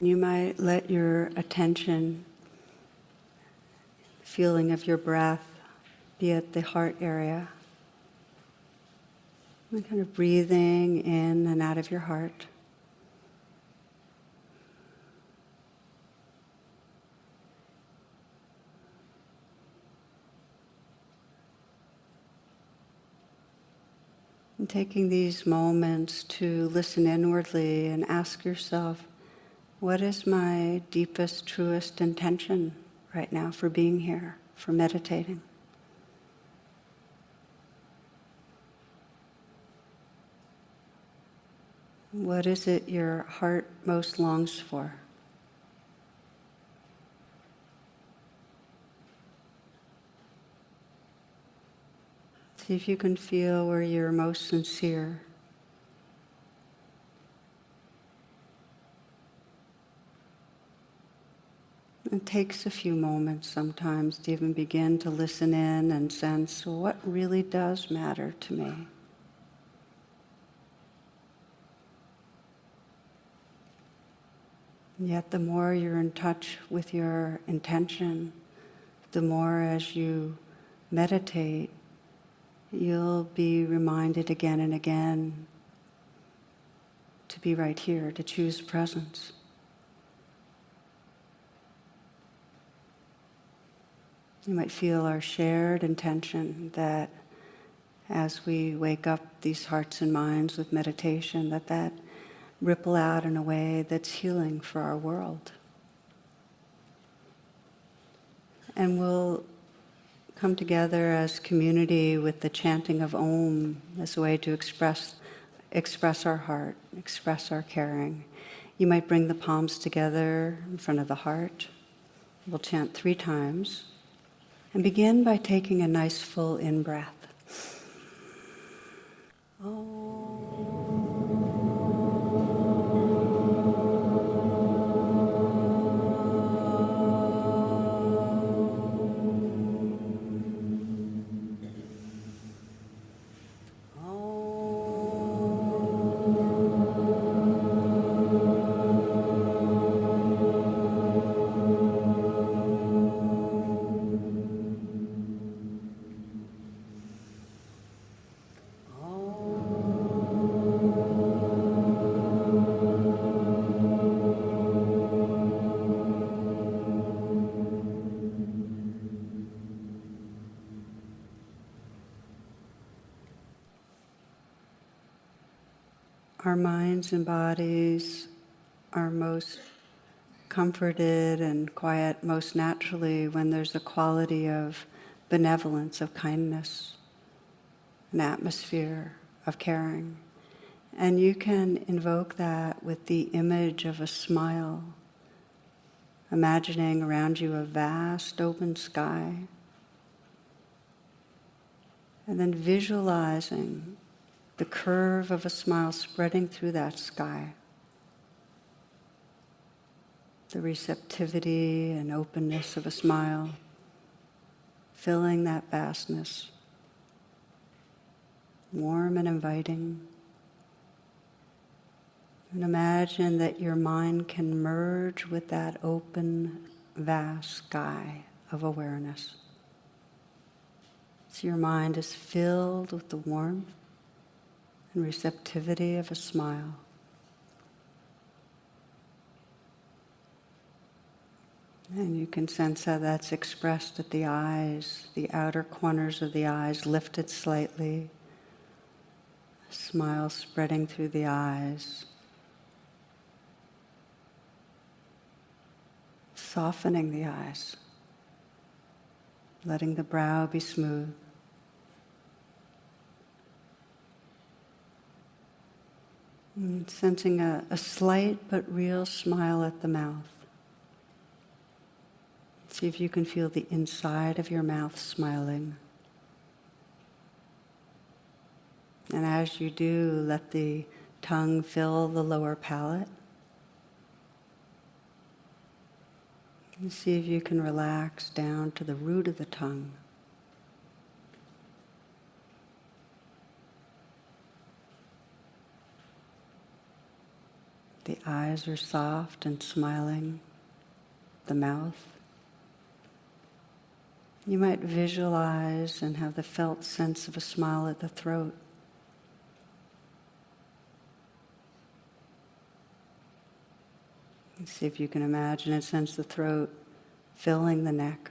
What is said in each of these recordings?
You might let your attention, feeling of your breath, be at the heart area. And kind of breathing in and out of your heart. And taking these moments to listen inwardly and ask yourself, what is my deepest, truest intention right now for being here, for meditating? What is it your heart most longs for? See if you can feel where you're most sincere. It takes a few moments sometimes to even begin to listen in and sense what really does matter to me. And yet the more you're in touch with your intention, the more as you meditate, you'll be reminded again and again to be right here, to choose presence. You might feel our shared intention that as we wake up these hearts and minds with meditation, that ripple out in a way that's healing for our world. And we'll come together as community with the chanting of Om as a way to express our heart, express our caring. You might bring the palms together in front of the heart. We'll chant 3 times. And begin by taking a nice full in-breath. Our minds and bodies are most comforted and quiet most naturally when there's a quality of benevolence, of kindness, an atmosphere of caring. And you can invoke that with the image of a smile, imagining around you a vast open sky, and then visualizing the curve of a smile spreading through that sky. The receptivity and openness of a smile, filling that vastness, warm and inviting. And imagine that your mind can merge with that open, vast sky of awareness. So your mind is filled with the warmth and receptivity of a smile. And you can sense how that's expressed at the eyes, the outer corners of the eyes lifted slightly, a smile spreading through the eyes, softening the eyes, letting the brow be smooth. And sensing a slight but real smile at the mouth. See if you can feel the inside of your mouth smiling. And as you do, let the tongue fill the lower palate. And see if you can relax down to the root of the tongue. The The eyes are soft and smiling. The mouth. You might visualize and have the felt sense of a smile at the throat. And see if you can imagine and sense the throat filling the neck,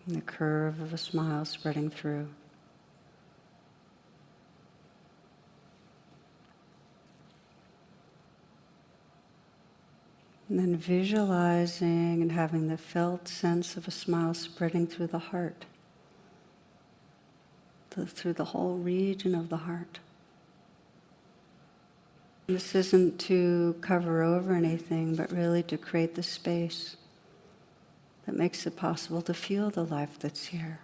and the curve of a smile spreading through. And then visualizing and having the felt sense of a smile spreading through the heart, through the whole region of the heart. This isn't to cover over anything, but really to create the space that makes it possible to feel the life that's here.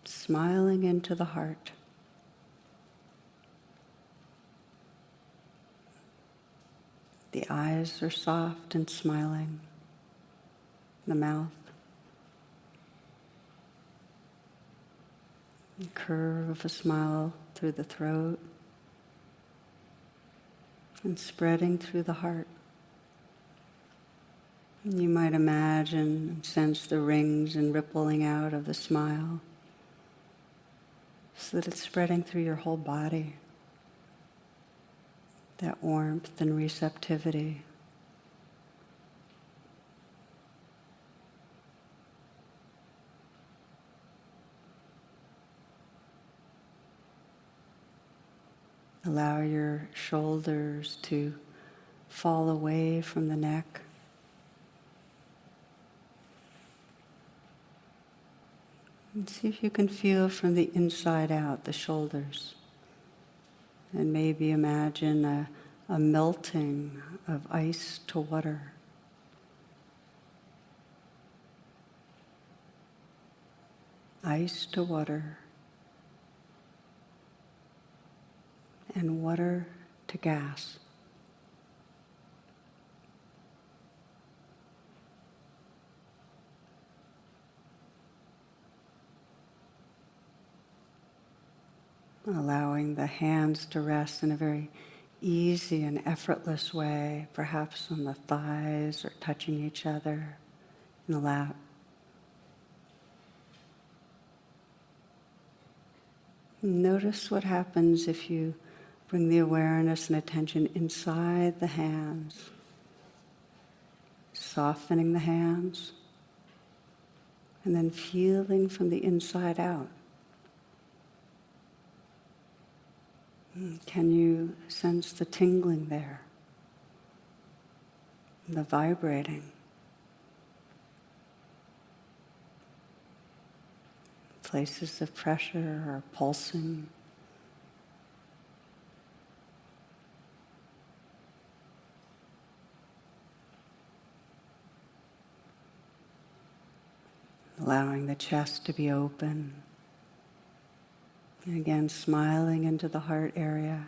Smiling into the heart. The eyes are soft and smiling. The mouth. The curve of a smile through the throat. And spreading through the heart. And you might imagine and sense the rings and rippling out of the smile so that it's spreading through your whole body. That warmth and receptivity. Allow your shoulders to fall away from the neck. And see if you can feel from the inside out the shoulders. And maybe imagine a melting of ice to water. Ice to water. And water to gas. Allowing the hands to rest in a very easy and effortless way, perhaps on the thighs or touching each other in the lap. Notice what happens if you bring the awareness and attention inside the hands, softening the hands, and then feeling from the inside out. Can you sense the tingling there, the vibrating? Places of pressure or pulsing. Allowing the chest to be open. And again, smiling into the heart area.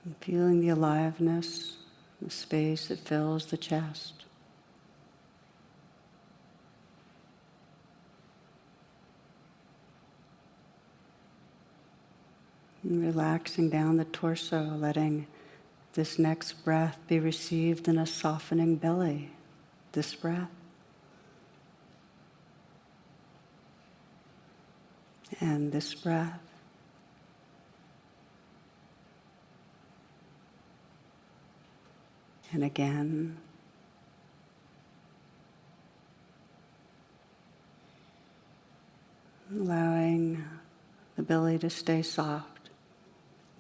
And feeling the aliveness, the space that fills the chest. And relaxing down the torso, letting this next breath be received in a softening belly. This breath. And this breath. And again. Allowing the belly to stay soft,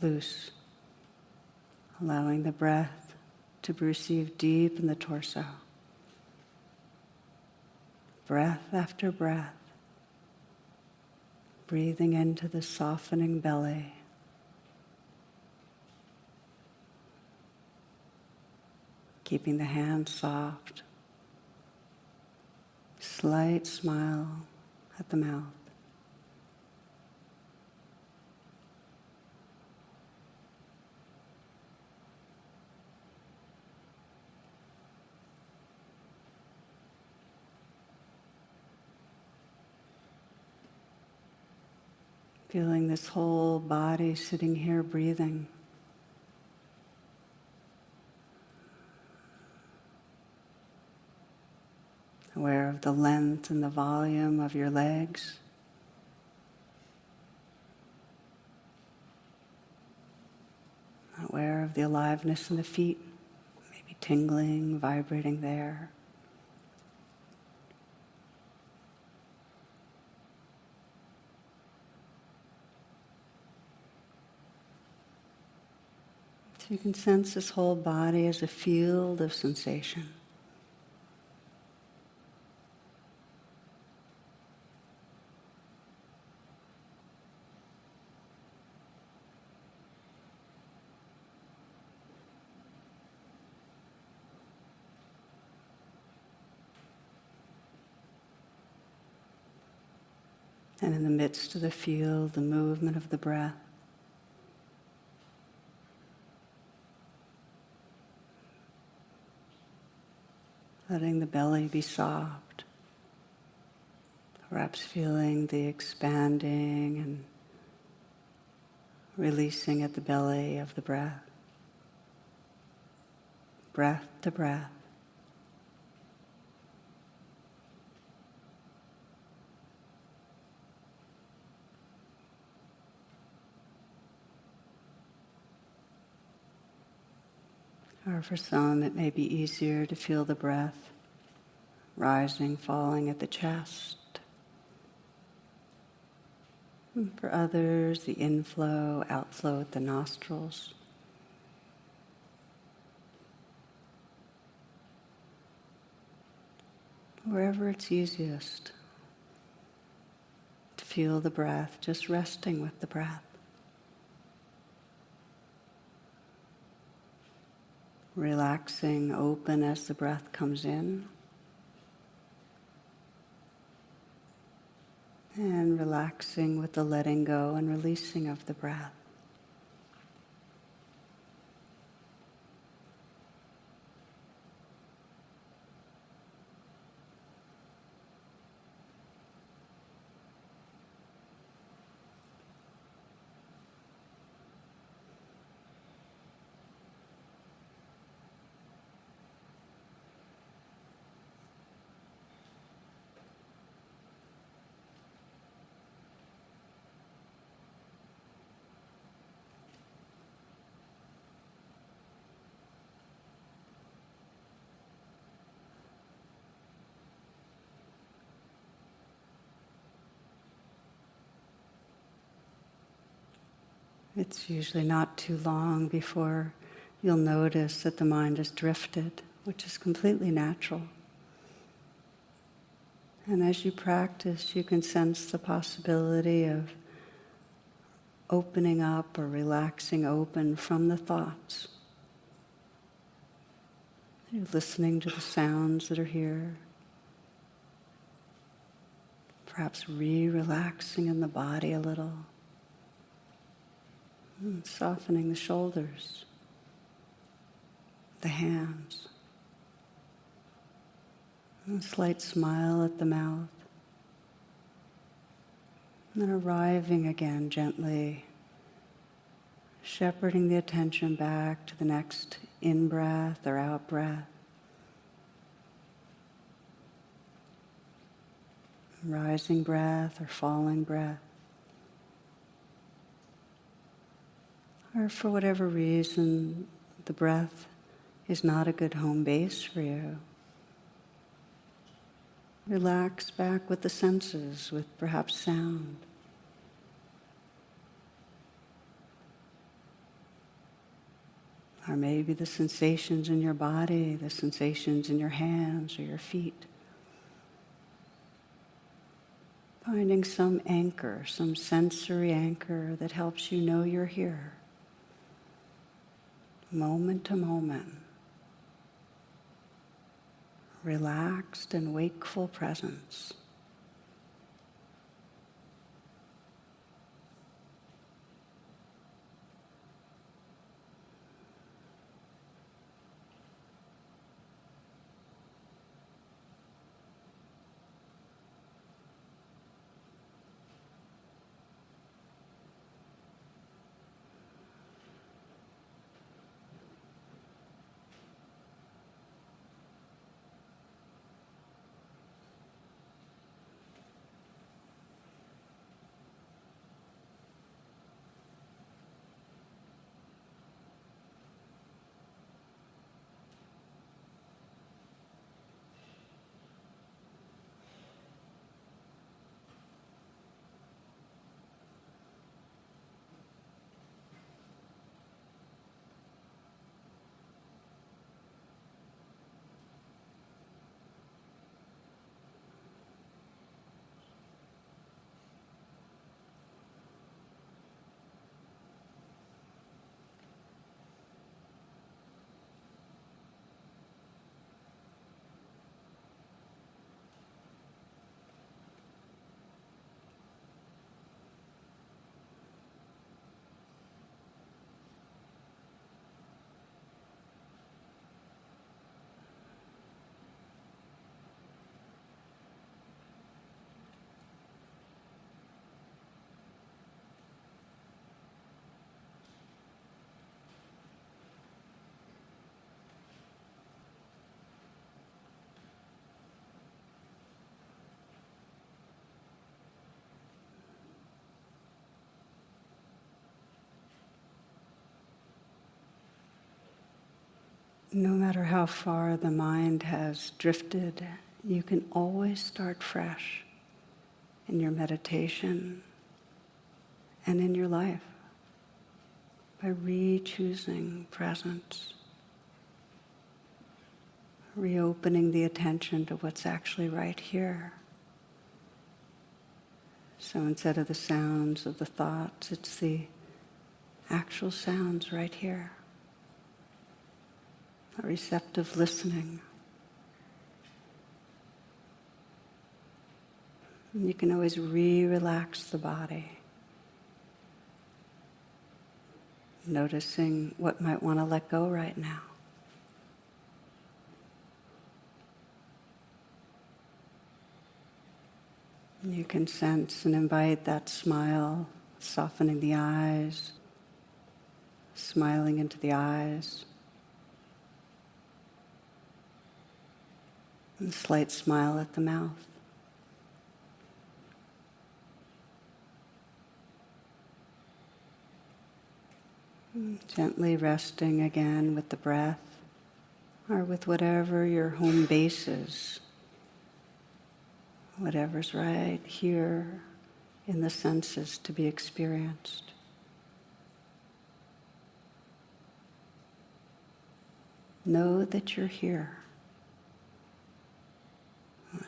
loose. Allowing the breath to be received deep in the torso. Breath after breath. Breathing into the softening belly. Keeping the hands soft. Slight smile at the mouth. Feeling this whole body sitting here breathing. Aware of the length and the volume of your legs. Aware of the aliveness in the feet, maybe tingling, vibrating there. So you can sense this whole body as a field of sensation. And in the midst of the field, the movement of the breath. Letting the belly be soft. Perhaps feeling the expanding and releasing at the belly of the breath. Breath to breath. Or for some, it may be easier to feel the breath rising, falling at the chest. And for others, the inflow, outflow at the nostrils. Wherever it's easiest to feel the breath, just resting with the breath. Relaxing, open as the breath comes in. And relaxing with the letting go and releasing of the breath. It's usually not too long before you'll notice that the mind has drifted, which is completely natural. And as you practice, you can sense the possibility of opening up or relaxing open from the thoughts. You're listening to the sounds that are here. Perhaps relaxing in the body a little. And softening the shoulders, the hands. And a slight smile at the mouth. And then arriving again gently, shepherding the attention back to the next in-breath or out-breath. Rising breath or falling breath. Or for whatever reason, the breath is not a good home base for you. Relax back with the senses, with perhaps sound. Or maybe the sensations in your body, the sensations in your hands or your feet. Finding some anchor, some sensory anchor that helps you know you're here. Moment to moment. Relaxed and wakeful presence. No matter how far the mind has drifted, you can always start fresh in your meditation and in your life by re-choosing presence, reopening the attention to what's actually right here. So instead of the sounds of the thoughts, it's the actual sounds right here. A receptive listening. And you can always relax the body, noticing what might want to let go right now. You can sense and invite that smile, softening the eyes, smiling into the eyes. And a slight smile at the mouth. Gently resting again with the breath or with whatever your home base is. Whatever's right here in the senses to be experienced. Know that you're here.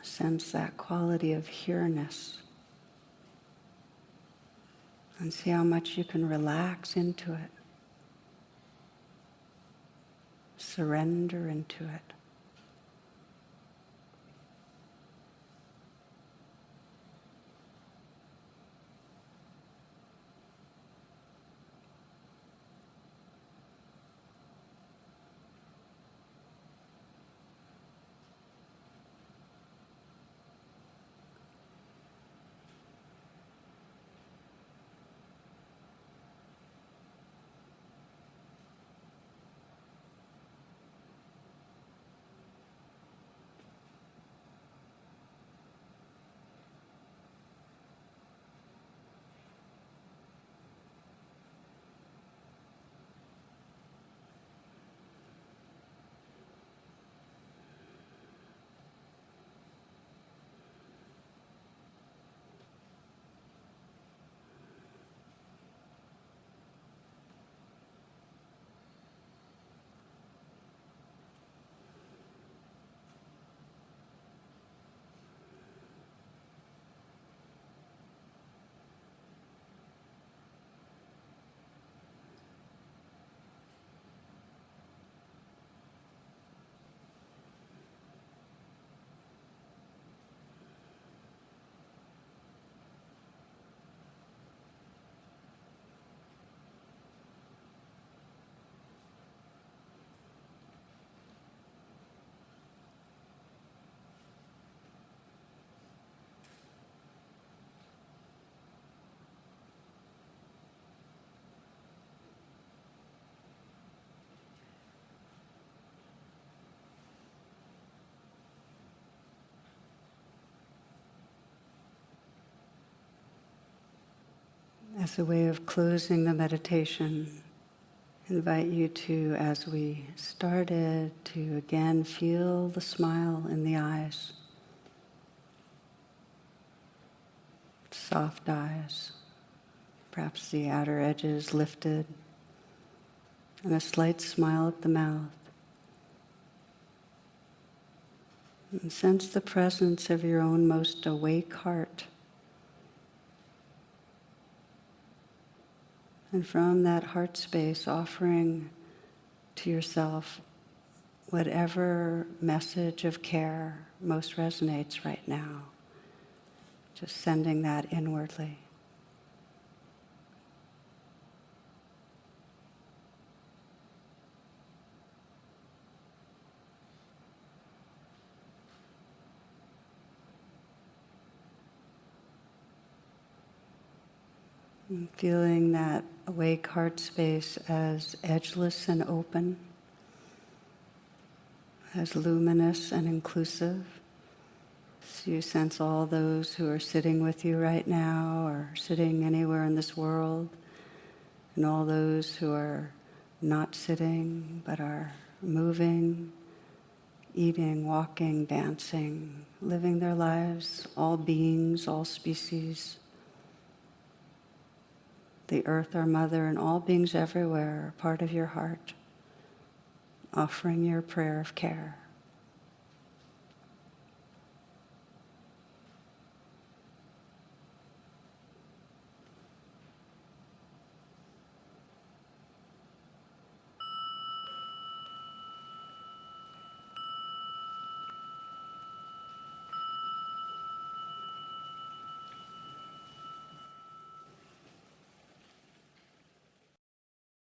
Sense that quality of here-ness. And see how much you can relax into it. Surrender into it. As a way of closing the meditation, I invite you to, as we started, to again feel the smile in the eyes. Soft eyes, perhaps the outer edges lifted, and a slight smile at the mouth. And sense the presence of your own most awake heart. And from that heart space, offering to yourself whatever message of care most resonates right now. Just sending that inwardly. And feeling that awake heart space as edgeless and open, as luminous and inclusive. So you sense all those who are sitting with you right now or sitting anywhere in this world, and all those who are not sitting but are moving, eating, walking, dancing, living their lives, all beings, all species. The earth, our mother, and all beings everywhere are part of your heart, offering your prayer of care.